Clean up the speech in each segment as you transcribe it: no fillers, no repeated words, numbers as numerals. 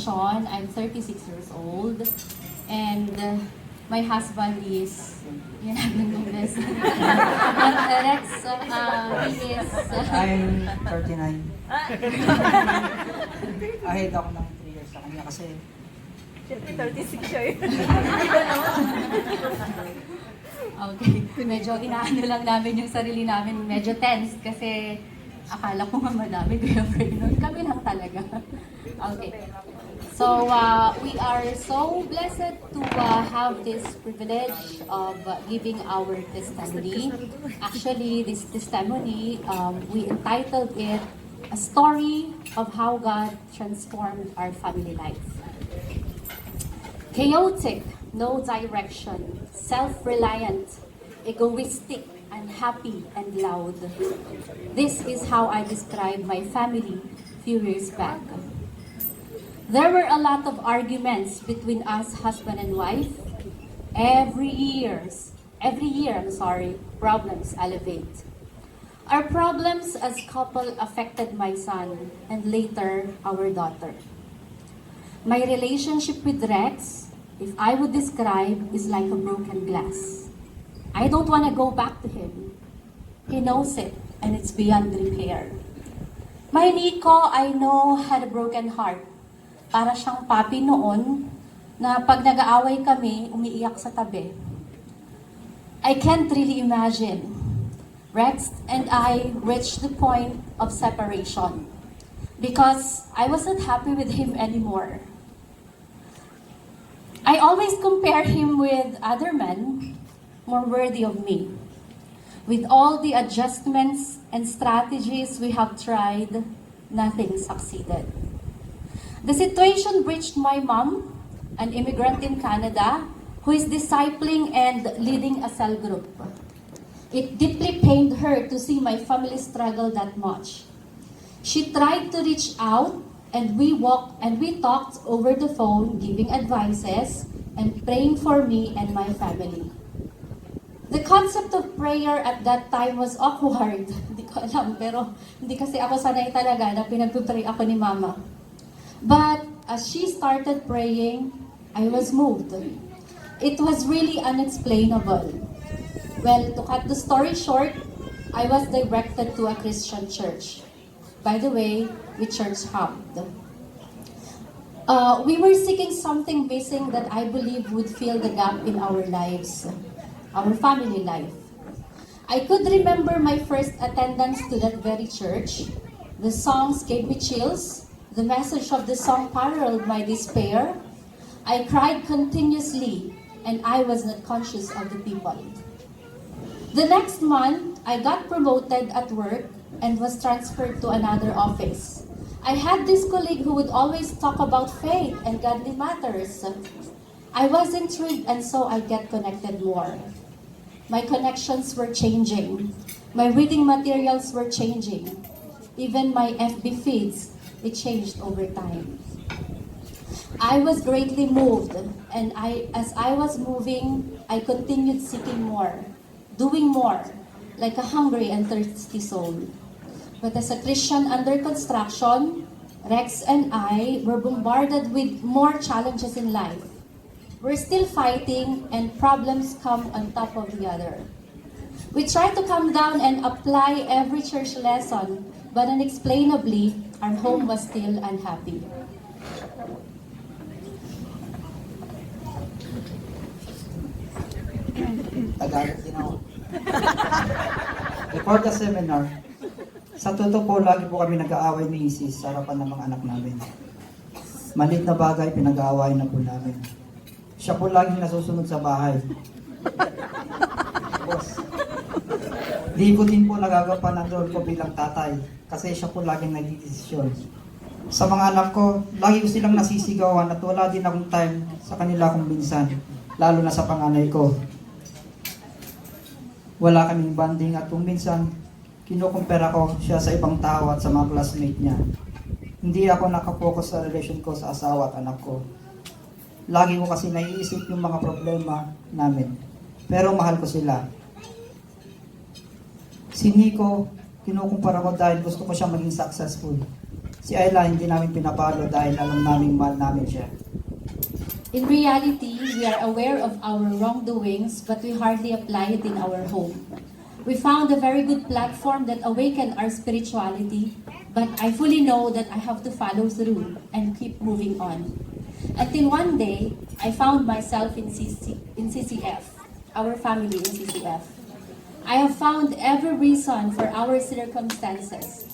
mentioned, I'm 36 years old, and my husband is, yun ang nung-best. Rex, he is... I'm 39. Ahead ako ng 3 years sa kanya kasi... Siyempre, 36 siya eh. Okay, medyo inaano lang namin yung sarili namin, medyo tense kasi akala ko nga madami kuya Braynon. Kami lang talaga. Okay. So, we are so blessed to have this privilege of giving our testimony. Actually, this testimony, we entitled it, A Story of How God Transformed Our Family Life. Chaotic, no direction, self-reliant, egoistic, unhappy, and loud. This is how I describe my family few years back. There were a lot of arguments between us, husband and wife. Every year, problems elevate. Our problems as couple affected my son and later our daughter. My relationship with Rex, if I would describe, is like a broken glass. I don't want to go back to him. He knows it, and it's beyond repair. My Nico, I know, had a broken heart. Para siyang papi noon, na pag nag-aaway kami, umiiyak sa tabi. I can't really imagine. Rex and I reached the point of separation because I wasn't happy with him anymore. I always compare him with other men more worthy of me. With all the adjustments and strategies we have tried, nothing succeeded. The situation reached my mom, an immigrant in Canada, who is discipling and leading a cell group. It deeply pained her to see my family struggle that much. She tried to reach out, and we talked over the phone, giving advices and praying for me and my family. The concept of prayer at that time was awkward. Hindi ko alam, pero hindi kasi ako sanay talaga na pinagpipray ako ni Mama. But as she started praying, I was moved. It was really unexplainable. Well, to cut the story short, I was directed to a Christian church. By the way, we church hopped. We were seeking something missing that I believe would fill the gap in our lives, our family life. I could remember my first attendance to that very church. The songs gave me chills. The message of the song paralleled my despair. I cried continuously, and I was not conscious of the people. The next month, I got promoted at work and was transferred to another office. I had this colleague who would always talk about faith and godly matters. I was intrigued, and so I get connected more. My connections were changing. My reading materials were changing. Even my FB feeds, it changed over time. I was greatly moved, and as I was moving, I continued seeking more, doing more, like a hungry and thirsty soul. But as a Christian under construction, Rex and I were bombarded with more challenges in life. We're still fighting, and problems come on top of the other. We try to calm down and apply every church lesson, but unexplainably, our home was still unhappy. Tagalog din ako. Before the seminar, sa totoo po, lagi po kami nag-aaway ni Isis sa harapan ng mga anak namin. Maliit na bagay, pinag-aaway na po namin. Siya po laging nasusunod sa bahay. Boss, di ko din po nagagapan ang role ko bilang tatay kasi siya po laging nagdidesisyon. Sa mga anak ko, lagi ko silang nasisigawan at wala din akong time sa kanila kung minsan, lalo na sa panganay ko. Wala kaming bonding at kung minsan, kinukumpara ko siya sa ibang tao at sa mga classmate niya. Hindi ako nakapokus sa relasyon ko sa asawa at anak ko. Lagi ko kasi naiisip yung mga problema namin. Pero mahal ko sila. Si Nico, kinukumpara ko dahil gusto ko siya maging successful. Si Ayla hindi namin pinapalo dahil alam naming mahal namin siya. In reality, we are aware of our wrongdoings, but we hardly apply it in our home. We found a very good platform that awakened our spirituality, but I fully know that I have to follow through and keep moving on. Until one day, I found myself in CCF, our family in CCF. I have found every reason for our circumstances.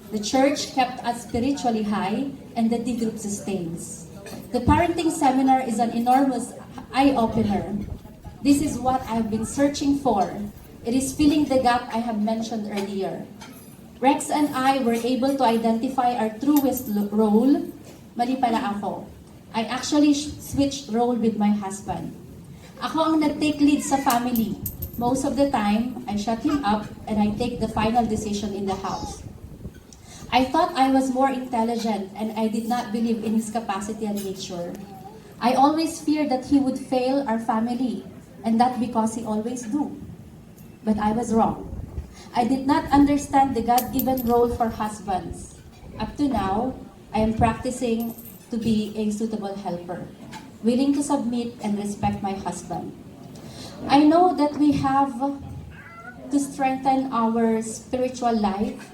The church kept us spiritually high, and the D group sustains. The parenting seminar is an enormous eye-opener. This is what I've been searching for. It is filling the gap I have mentioned earlier. Rex and I were able to identify our truest role. Mali pala ako. I actually switched role with my husband. Ako ang nag-take lead sa family. Most of the time, I shut him up and I take the final decision in the house. I thought I was more intelligent and I did not believe in his capacity and nature. I always feared that he would fail our family, and that because he always do. But I was wrong. I did not understand the God-given role for husbands. Up to now, I am practicing to be a suitable helper, willing to submit and respect my husband. I know that we have to strengthen our spiritual life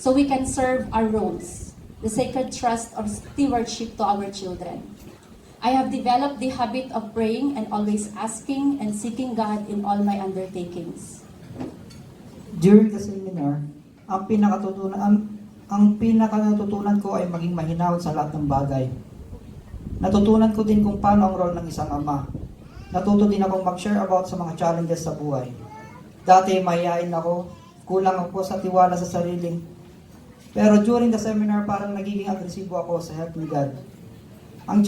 so we can serve our roles, the sacred trust of stewardship to our children. I have developed the habit of praying and always asking and seeking God in all my undertakings. During the seminar, ang pinaka-natutunan ko ay maging mahinahon sa lahat ng bagay. Natutunan ko din kung paano ang role ng isang ama. Natuto din akong mag-share about sa mga challenges sa buhay. Dati mahihain ako, kulang ako sa tiwala sa sarili. Pero during the seminar, parang nagiging agresibo ako sa help ni God. Ang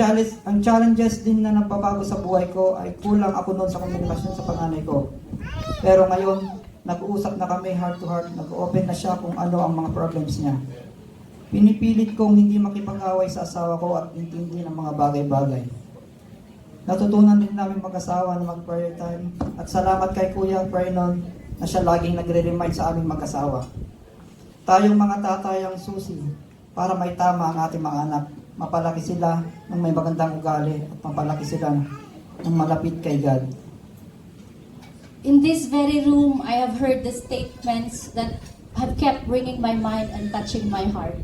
challenges din na nagpabago sa buhay ko ay kulang ako noon sa komunikasyon sa panganay ko. Pero ngayon, nag-uusap na kami heart to heart, nag-open na siya kung ano ang mga problems niya. Pinipilit kong hindi makipag-away sa asawa ko at intindihin ang mga bagay-bagay. Natutunan din namin mag-asawa na mag-prayer time at salamat kay Kuya Vernon na siya laging nagre-remind sa aming mag-asawa. Tayong mga tatay ang susi para may tama ang ating mga anak. Mapalaki sila ng may magandang ugali at mapalaki sila ng malapit kay God. In this very room, I have heard the statements that have kept bringing my mind and touching my heart.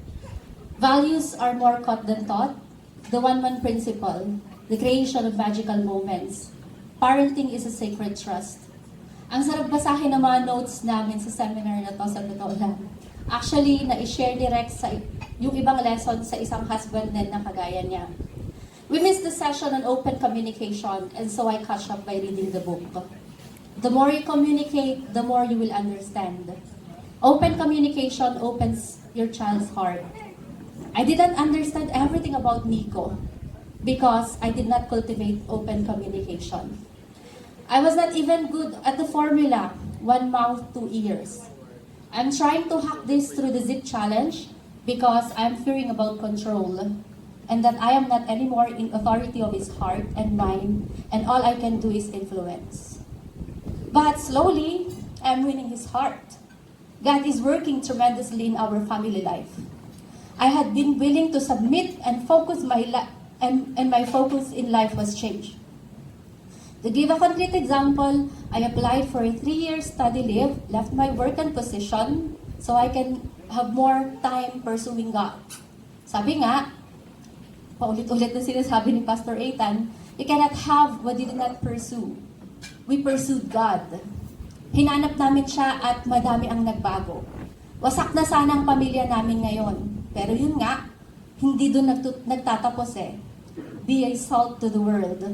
Values are more caught than taught. The one-man principle, the creation of magical moments. Parenting is a sacred trust. Ang sarap basahin ng mga notes namin sa seminar na to, sa totoo lang. Actually, na-share direct sa yung ibang lesson sa isang husband din na kagaya niya. We missed the session on open communication, and so I catch up by reading the book. The more you communicate, the more you will understand. Open communication opens your child's heart. I didn't understand everything about Nico because I did not cultivate open communication. I was not even good at the formula, 1 mouth, 2 ears. I'm trying to hack this through the zip challenge because I'm fearing about control and that I am not anymore in authority of his heart and mind and all I can do is influence. But slowly, I'm winning his heart. God is working tremendously in our family life. I had been willing to submit and focus and my focus in life was changed. To give a concrete example, I applied for a 3-year study leave, left my work and position so I can have more time pursuing God. Sabi nga, paulit-ulit na sinasabi ni Pastor Ethan, you cannot have what you did not pursue. We pursued God. Hinanap namin siya at madami ang nagbago. Wasak na sana ang pamilya namin ngayon. Pero yun nga, hindi doon nagtatapos eh. Be a salt to the world.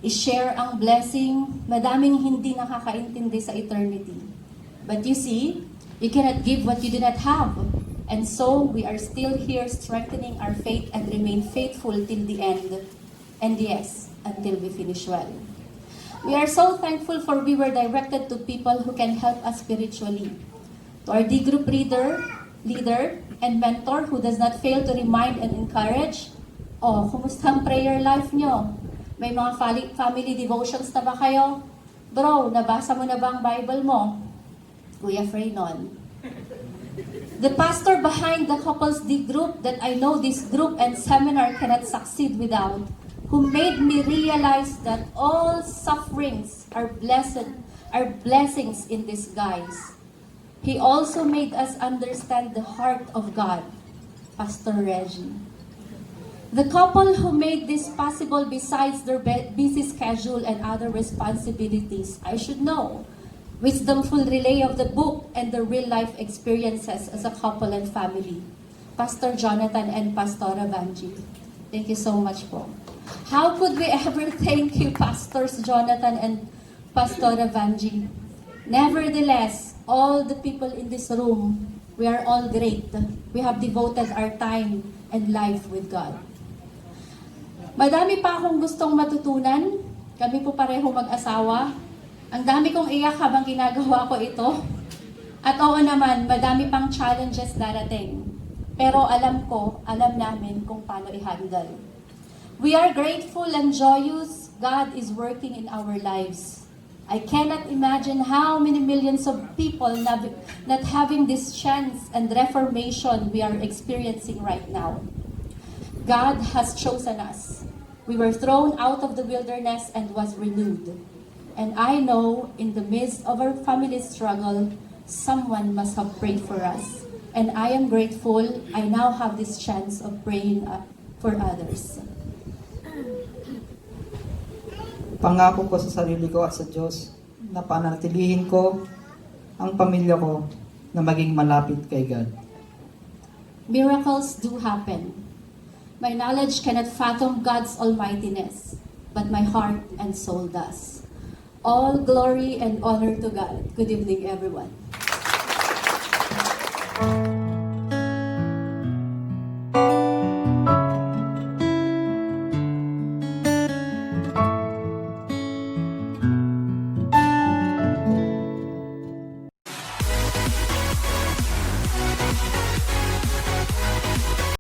I-share ang blessing, madaming hindi nakakaintindi sa eternity. But you see, you cannot give what you do not have. And so, we are still here strengthening our faith and remain faithful till the end. And yes, until we finish well. We are so thankful for we were directed to people who can help us spiritually. To our D group leader, and mentor who does not fail to remind and encourage, kumusta ang prayer life nyo? May mga family devotions na ba kayo? Bro, nabasa mo na ba ang Bible mo? Kuya Freynon. The pastor behind the Couples D group that I know this group and seminar cannot succeed without, who made me realize that all sufferings are blessings in disguise. He also made us understand the heart of God, Pastor Reggie. The couple who made this possible besides their busy schedule and other responsibilities, I should know, wisdomful relay of the book and the real-life experiences as a couple and family, Pastor Jonathan and Pastora Vanji. Thank you so much po. How could we ever thank you, Pastors Jonathan and Pastora Vanji? Nevertheless, all the people in this room, we are all great. We have devoted our time and life with God. Madami pa akong gustong matutunan. Kami po pareho mag-asawa. Ang dami kong iyak habang ginagawa ko ito. At oo naman, madami pang challenges darating. Pero alam namin kung paano i-handle. We are grateful and joyous. God is working in our lives. I cannot imagine how many millions of people not having this chance and reformation we are experiencing right now. God has chosen us. We were thrown out of the wilderness and was renewed. And I know in the midst of our family struggle, someone must have prayed for us. And I am grateful I now have this chance of praying for others. Pangako ko sa sarili ko at sa Diyos na panatilihin ko ang pamilya ko na maging malapit kay God. Miracles do happen. My knowledge cannot fathom God's almightiness, but my heart and soul does. All glory and honor to God. Good evening, everyone.